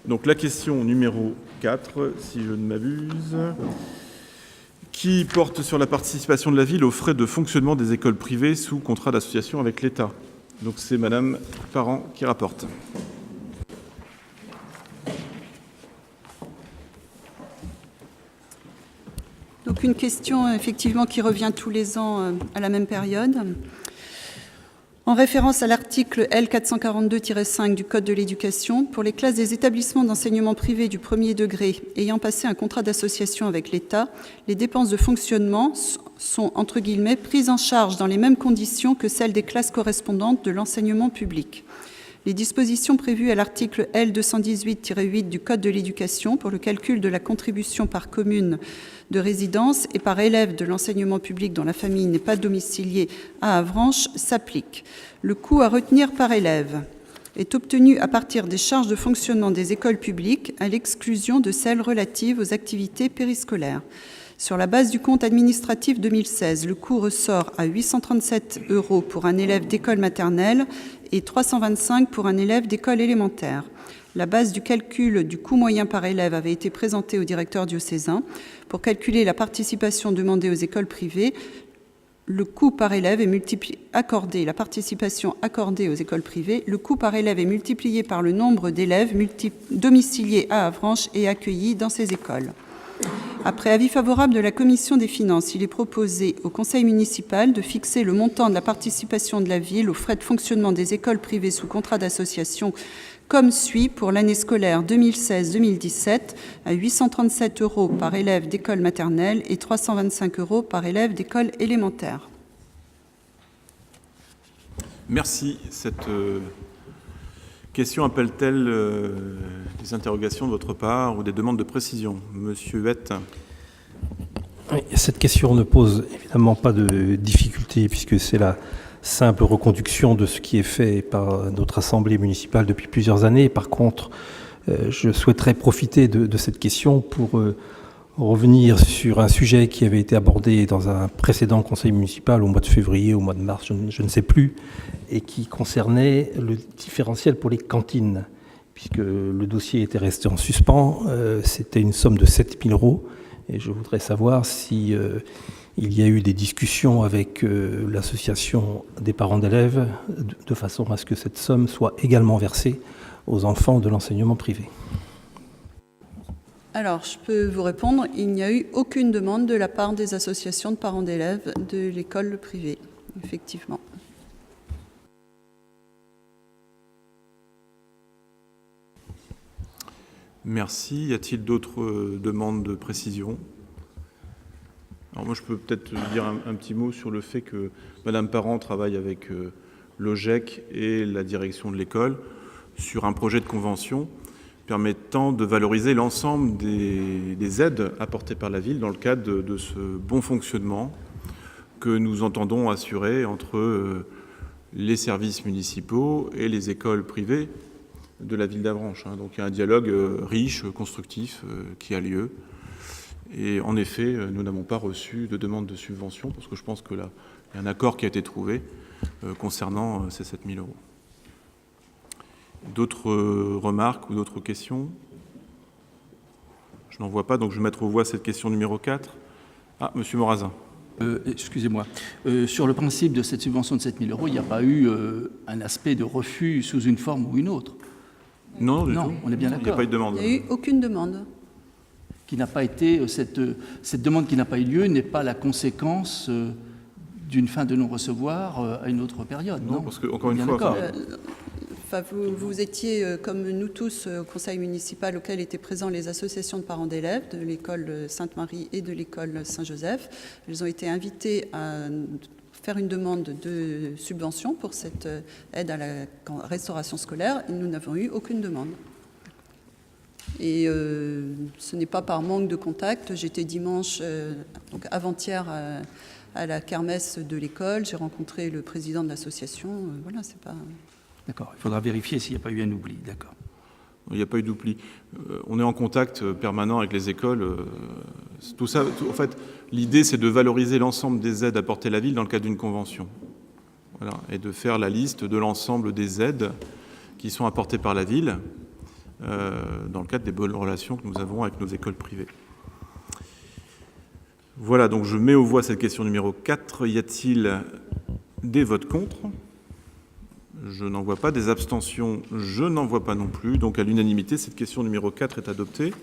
Donc la question numéro 4, si je ne m'abuse, qui porte sur la participation de la ville aux frais de fonctionnement des écoles privées sous contrat d'association avec l'État. Donc c'est Madame Parent qui rapporte. Donc une question effectivement qui revient tous les ans à la même période. En référence à l'article L 442-5 du Code de l'éducation, pour les classes des établissements d'enseignement privé du premier degré ayant passé un contrat d'association avec l'État, les dépenses de fonctionnement sont, entre guillemets, prises en charge dans les mêmes conditions que celles des classes correspondantes de l'enseignement public. Les dispositions prévues à l'article L 218-8 du Code de l'éducation pour le calcul de la contribution par commune de résidence et par élève de l'enseignement public dont la famille n'est pas domiciliée à Avranches s'appliquent. Le coût à retenir par élève est obtenu à partir des charges de fonctionnement des écoles publiques, à l'exclusion de celles relatives aux activités périscolaires. Sur la base du compte administratif 2016, le coût ressort à 837 € pour un élève d'école maternelle et 325 € pour un élève d'école élémentaire. La base du calcul du coût moyen par élève avait été présentée au directeur diocésain. Pour calculer la participation demandée aux écoles privées, le coût par élève est accordé, la participation accordée aux écoles privées, le coût par élève est multiplié par le nombre d'élèves domiciliés à Avranches et accueillis dans ces écoles. Après avis favorable de la Commission des finances, il est proposé au Conseil municipal de fixer le montant de la participation de la ville aux frais de fonctionnement des écoles privées sous contrat d'association comme suit pour l'année scolaire 2016-2017 à 837 € par élève d'école maternelle et 325 € par élève d'école élémentaire. Merci. Cette question appelle-t-elle des interrogations de votre part ou des demandes de précision? Monsieur Huette. Oui, cette question ne pose évidemment pas de difficulté puisque c'est la simple reconduction de ce qui est fait par notre Assemblée municipale depuis plusieurs années. Par contre, je souhaiterais profiter de cette question pour revenir sur un sujet qui avait été abordé dans un précédent conseil municipal au mois de février, au mois de mars, je ne sais plus, et qui concernait le différentiel pour les cantines, puisque le dossier était resté en suspens. C'était une somme de 7 000 €, et je voudrais savoir si il y a eu des discussions avec l'association des parents d'élèves de façon à ce que cette somme soit également versée aux enfants de l'enseignement privé. Alors, je peux vous répondre, il n'y a eu aucune demande de la part des associations de parents d'élèves de l'école privée, effectivement. Merci. Y a-t-il d'autres demandes de précision? Alors moi, je peux peut-être dire un petit mot sur le fait que Madame Parent travaille avec l'OGEC et la direction de l'école sur un projet de convention permettant de valoriser l'ensemble des aides apportées par la ville dans le cadre de ce bon fonctionnement que nous entendons assurer entre les services municipaux et les écoles privées de la ville d'Avranches. Donc il y a un dialogue riche, constructif qui a lieu. Et en effet, nous n'avons pas reçu de demande de subvention parce que je pense que là, il y a un accord qui a été trouvé concernant ces 7 000 €. D'autres remarques ou d'autres questions? Je n'en vois pas, donc je vais mettre aux voix cette question numéro 4. Ah, Monsieur Morazin. Excusez-moi. Sur le principe de cette subvention de 7 000 €, il n'y a pas eu un aspect de refus sous une forme ou une autre? Non, du tout. On est bien d'accord. Il n'y a pas eu de demande. Il n'y a eu aucune demande. Qui n'a pas été, cette demande qui n'a pas eu lieu n'est pas la conséquence d'une fin de non-recevoir à une autre période. Non, parce que, encore une fois... Vous étiez, comme nous tous, au conseil municipal auquel étaient présents les associations de parents d'élèves de l'école Sainte-Marie et de l'école Saint-Joseph. Elles ont été invitées à faire une demande de subvention pour cette aide à la restauration scolaire et nous n'avons eu aucune demande. Et ce n'est pas par manque de contact. J'étais dimanche, donc avant-hier, à la kermesse de l'école. J'ai rencontré le président de l'association. Voilà, c'est pas... D'accord. Il faudra vérifier s'il n'y a pas eu un oubli. D'accord. Il n'y a pas eu d'oubli. On est en contact permanent avec les écoles. Tout ça, en fait, l'idée, c'est de valoriser l'ensemble des aides apportées à la ville dans le cadre d'une convention. Voilà, et de faire la liste de l'ensemble des aides qui sont apportées par la ville dans le cadre des bonnes relations que nous avons avec nos écoles privées. Voilà, donc je mets aux voix cette question numéro 4. Y a-t-il des votes contre? Je n'en vois pas. Des abstentions? Je n'en vois pas non plus. Donc à l'unanimité, cette question numéro 4 est adoptée.